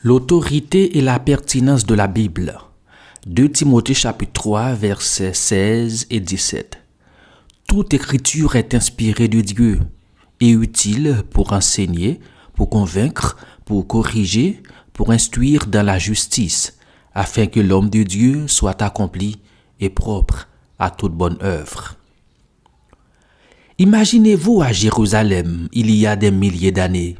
L'autorité et la pertinence de la Bible. 2 Timothée chapitre 3 versets 16 et 17. Toute écriture est inspirée de Dieu et utile pour enseigner, pour convaincre, pour corriger, pour instruire dans la justice, afin que l'homme de Dieu soit accompli et propre à toute bonne œuvre. Imaginez-vous à Jérusalem il y a des milliers d'années.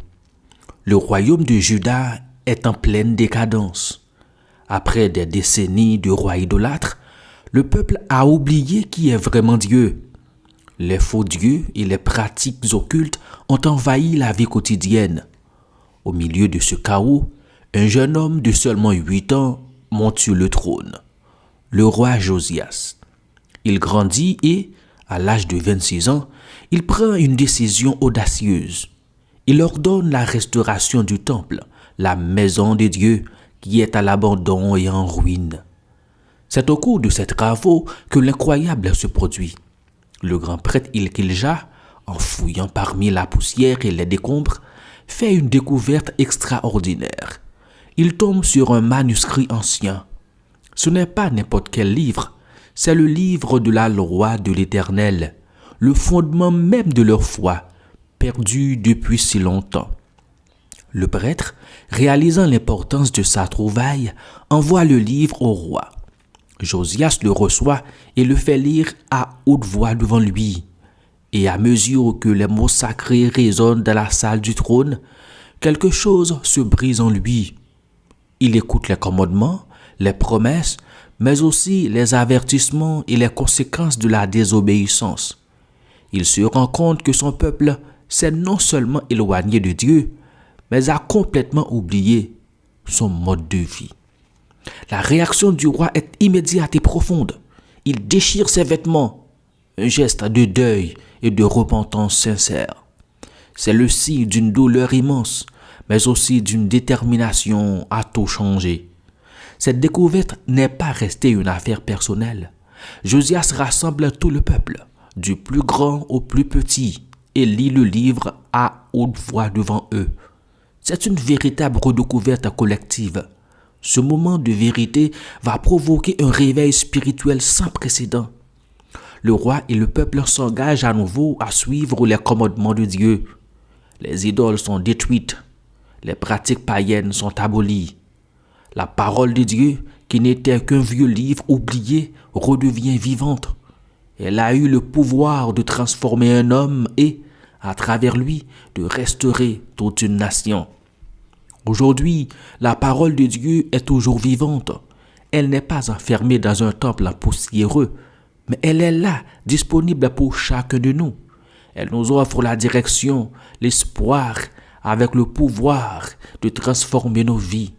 Le royaume de Juda est en pleine décadence. Après des décennies de rois idolâtres, le peuple a oublié qui est vraiment Dieu. Les faux dieux et les pratiques occultes ont envahi la vie quotidienne. Au milieu de ce chaos, un jeune homme de seulement 8 ans monte sur le trône, le roi Josias. Il grandit et, à l'âge de 26 ans, il prend une décision audacieuse. Il ordonne la restauration du temple, la maison de Dieu qui est à l'abandon et en ruine. C'est au cours de ces travaux que l'incroyable se produit. Le grand prêtre Hilkilja, en fouillant parmi la poussière et les décombres, fait une découverte extraordinaire. Il tombe sur un manuscrit ancien. Ce n'est pas n'importe quel livre, c'est le livre de la loi de l'Éternel, le fondement même de leur foi, perdu depuis si longtemps. Le prêtre, réalisant l'importance de sa trouvaille, envoie le livre au roi. Josias le reçoit et le fait lire à haute voix devant lui. Et à mesure que les mots sacrés résonnent dans la salle du trône, quelque chose se brise en lui. Il écoute les commandements, les promesses, mais aussi les avertissements et les conséquences de la désobéissance. Il se rend compte que son peuple s'est non seulement éloigné de Dieu, mais a complètement oublié son mode de vie. La réaction du roi est immédiate et profonde. Il déchire ses vêtements, un geste de deuil et de repentance sincère. C'est le signe d'une douleur immense, mais aussi d'une détermination à tout changer. Cette découverte n'est pas restée une affaire personnelle. Josias rassemble tout le peuple, du plus grand au plus petit, et lit le livre à haute voix devant eux. C'est une véritable redécouverte collective. Ce moment de vérité va provoquer un réveil spirituel sans précédent. Le roi et le peuple s'engagent à nouveau à suivre les commandements de Dieu. Les idoles sont détruites. Les pratiques païennes sont abolies. La parole de Dieu, qui n'était qu'un vieux livre oublié, redevient vivante. Elle a eu le pouvoir de transformer un homme et, à travers lui, de restaurer toute une nation. Aujourd'hui, la parole de Dieu est toujours vivante. Elle n'est pas enfermée dans un temple poussiéreux, mais elle est là, disponible pour chacun de nous. Elle nous offre la direction, l'espoir, avec le pouvoir de transformer nos vies.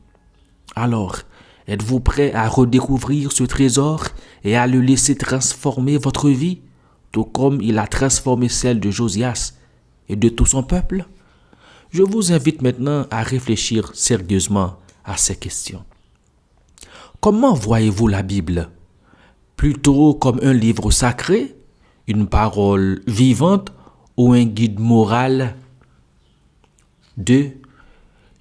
Alors, êtes-vous prêt à redécouvrir ce trésor et à le laisser transformer votre vie, tout comme il a transformé celle de Josias et de tout son peuple? Je vous invite maintenant à réfléchir sérieusement à ces questions. Comment voyez-vous la Bible? Plutôt comme un livre sacré, une parole vivante ou un guide moral? 2.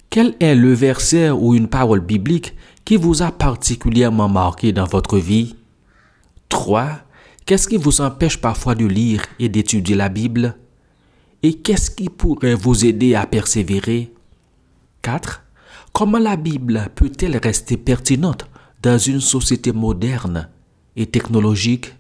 Quel est le verset ou une parole biblique qui vous a particulièrement marqué dans votre vie? 3. Qu'est-ce qui vous empêche parfois de lire et d'étudier la Bible? Et qu'est-ce qui pourrait vous aider à persévérer? 4. Comment la Bible peut-elle rester pertinente dans une société moderne et technologique?